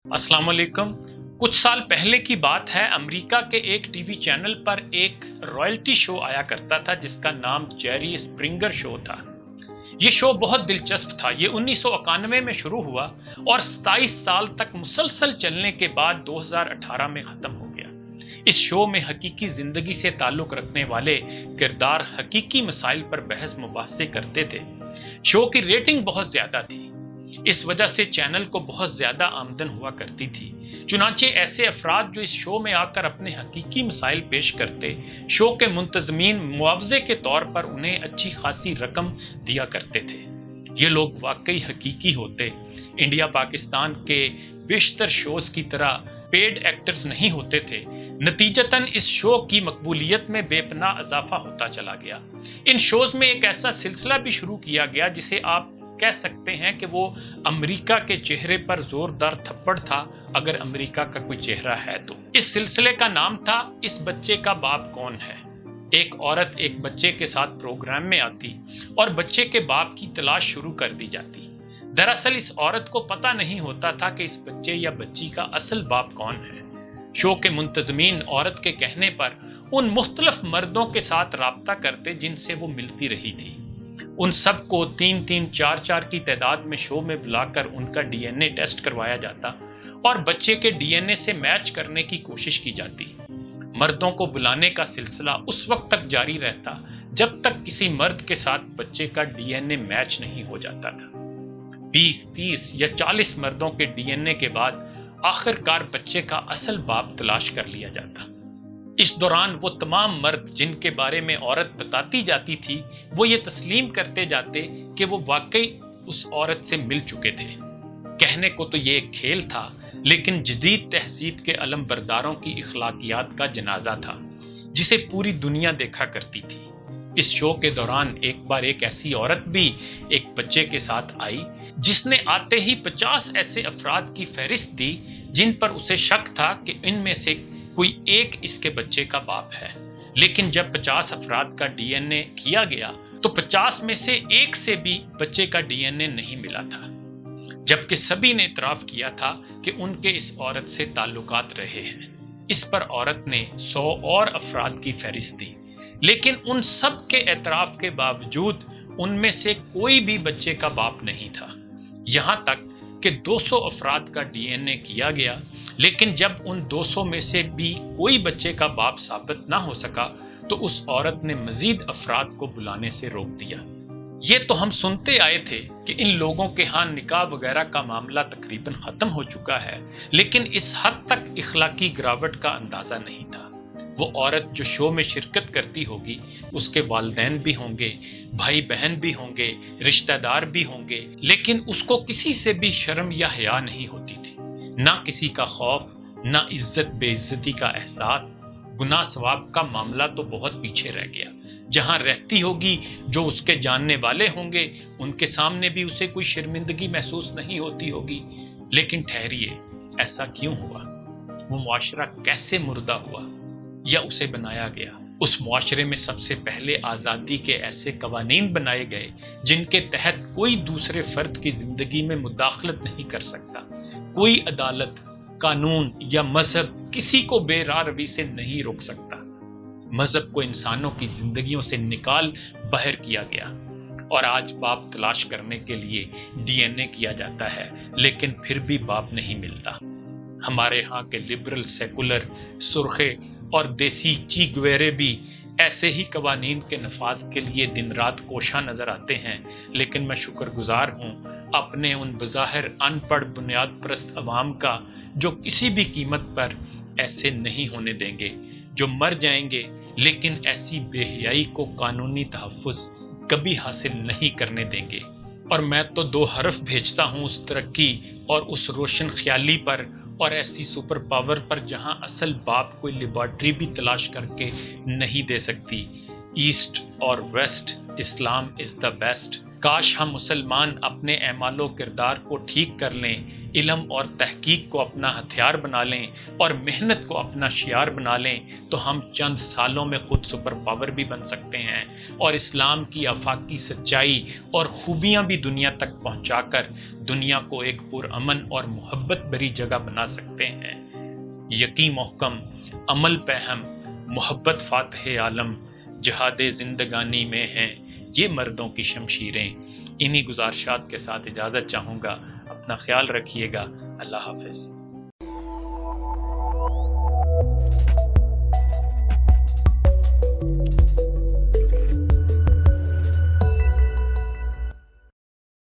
अस्सलाम वालेकुम। कुछ साल पहले की बात है, अमेरिका के एक टीवी चैनल पर एक रॉयल्टी शो आया करता था जिसका नाम जेरी स्प्रिंगर शो था। ये शो बहुत दिलचस्प था। ये 1991 में शुरू हुआ और 27 साल तक मुसलसल चलने के बाद 2018 में खत्म हो गया। इस शो में हकीकी जिंदगी से ताल्लुक रखने वाले किरदार हकीकी मसाइल पर बहस मुबाहसे करते थे। शो की रेटिंग बहुत ज्यादा थी, इस वजह से चैनल को बहुत ज्यादा आमदन हुआ करती थी। चुनांचे ऐसे अफराद जो इस शो में आकर अपने हकीकी मसाइल पेश करते, शो के मुंतजमीन मुआवजे के तौर पर उन्हें अच्छी खासी रकम दिया करते थे। ये लोग वाकई हकीकी होते। इंडिया पाकिस्तान के बेशतर शोज की तरह पेड एक्टर्स नहीं होते थे। नतीजतन इस शो की मकबूलियत में बेपनाह इजाफा होता चला गया। इन शोज में एक ऐसा सिलसिला भी शुरू किया गया जिसे आप कह सकते हैं कि वो अमेरिका के चेहरे पर जोरदार थप्पड़ था, अगर अमेरिका का कोई चेहरा है तो। इस सिलसिले का नाम था इस बच्चे का बाप कौन है। एक औरत एक बच्चे के साथ प्रोग्राम में आती और बच्चे के बाप की तलाश शुरू कर दी जाती। दरअसल इस औरत को पता नहीं होता था कि इस बच्चे या बच्ची का असल बाप कौन है। शो के मुंतजमीन औरत के कहने पर उन मुख्तलिफ मर्दों के साथ राब्ता करते जिनसे वो मिलती रही थी। उन सब को 3-3, 4-4 की तादाद में शो में बुलाकर उनका डीएनए टेस्ट करवाया जाता और बच्चे के डीएनए से मैच करने की कोशिश की जाती। मर्दों को बुलाने का सिलसिला उस वक्त तक जारी रहता जब तक किसी मर्द के साथ बच्चे का डीएनए मैच नहीं हो जाता था। 20, 30 या 40 मर्दों के डीएनए के बाद आखिरकार बच्चे का असल बाप तलाश कर लिया जाता। इस दौरान वो तमाम मर्द जिनके बारे में औरत बताती जाती थी, वो ये तस्लीम करते जाते कि वो वाकई उस औरत से मिल चुके थे। कहने को तो ये एक खेल था, लेकिन जदीद तहजीब के अलम बरदारों की इखलाकियात का जनाजा था जिसे पूरी दुनिया देखा करती थी। इस शो के दौरान एक बार एक ऐसी औरत भी एक बच्चे के साथ आई जिसने आते ही 50 ऐसे अफराद की फहरिस्त दी जिन पर उसे शक था कि इनमें से कोई एक इसके बच्चे का बाप है। लेकिन जब 50 अफराद का डीएनए किया गया तो 50 में से एक से भी बच्चे का डीएनए नहीं मिला था, जबकि सभी ने इतराफ किया था कि उनके इस औरत से ताल्लुकात रहे हैं। इस पर औरत ने 100 और अफराद की फहरिस्त दी, लेकिन उन सब के एतराफ के बावजूद उनमें से कोई भी बच्चे का बाप नहीं था। यहाँ तक कि 200 अफराद का डीएनए किया गया, लेकिन जब उन 200 में से भी कोई बच्चे का बाप साबित ना हो सका तो उस औरत ने मजीद अफराद को बुलाने से रोक दिया। ये तो हम सुनते आए थे कि इन लोगों के यहाँ निकाह वगैरह का मामला तकरीबन खत्म हो चुका है, लेकिन इस हद तक इखलाकी गिरावट का अंदाजा नहीं था। वो औरत जो शो में शिरकत करती होगी, उसके वालिदैन भी होंगे, भाई बहन भी होंगे, रिश्तेदार भी होंगे, लेकिन उसको किसी से भी शर्म या हया नहीं होती थी। ना किसी का खौफ, ना इज्जत बेइज्जती का एहसास। गुनाह सवाब का मामला तो बहुत पीछे रह गया। जहां रहती होगी, जो उसके जानने वाले होंगे, उनके सामने भी उसे कोई शर्मिंदगी महसूस नहीं होती होगी। लेकिन ठहरिए, ऐसा क्यों हुआ? वो मुआशरा कैसे मुर्दा हुआ या उसे बनाया गया? उस मुआशरे में सबसे पहले आज़ादी के ऐसे कवानीन बनाए गए जिनके तहत कोई दूसरे फर्द की जिंदगी में मुदाखलत नहीं कर सकता। कोई अदालत, कानून या मजहब किसी को बेराह रवी से नहीं रोक सकता। मजहब को इंसानों की जिंदगियों से निकाल बाहर किया गया और आज बाप तलाश करने के लिए डीएनए किया जाता है, लेकिन फिर भी बाप नहीं मिलता। हमारे यहाँ के लिबरल, सेकुलर, सुर्खे और देसी चीगवेरे भी ऐसे ही कवानीन के नफाज के लिए दिन रात कोशा नजर आते हैं, लेकिन मैं शुक्रगुजार हूँ अपने उन बज़ाहिर अनपढ़ बुनियाद परस्त अवाम का जो किसी भी कीमत पर ऐसे नहीं होने देंगे, जो मर जाएंगे लेकिन ऐसी बेहयाई को कानूनी तहफ़्फ़ुज़ कभी हासिल नहीं करने देंगे। और मैं तो 2 हरफ भेजता हूँ उस तरक्की और उस रोशन ख्याली पर और ऐसी सुपर पावर पर जहां असल बाप कोई लेबॉर्ट्री भी तलाश करके नहीं दे सकती। ईस्ट और west, Islam is the best. काश हम मुसलमान अपने एमालो किरदार को ठीक कर लें, علم اور تحقیق کو اپنا ہتھیار بنا لیں اور محنت کو اپنا شعار بنا لیں تو ہم چند سالوں میں خود سپر پاور بھی بن سکتے ہیں اور اسلام کی آفاقی سچائی اور خوبیاں بھی دنیا تک پہنچا کر دنیا کو ایک پرامن اور محبت بھری جگہ بنا سکتے ہیں۔ یقین محکم، عمل پہ ہم، محبت فاتح عالم، جہاد زندگانی میں ہیں یہ مردوں کی شمشیریں۔ انہی گزارشات کے ساتھ اجازت چاہوں گا۔ اپنا خیال رکھیے گا۔ اللہ حافظ۔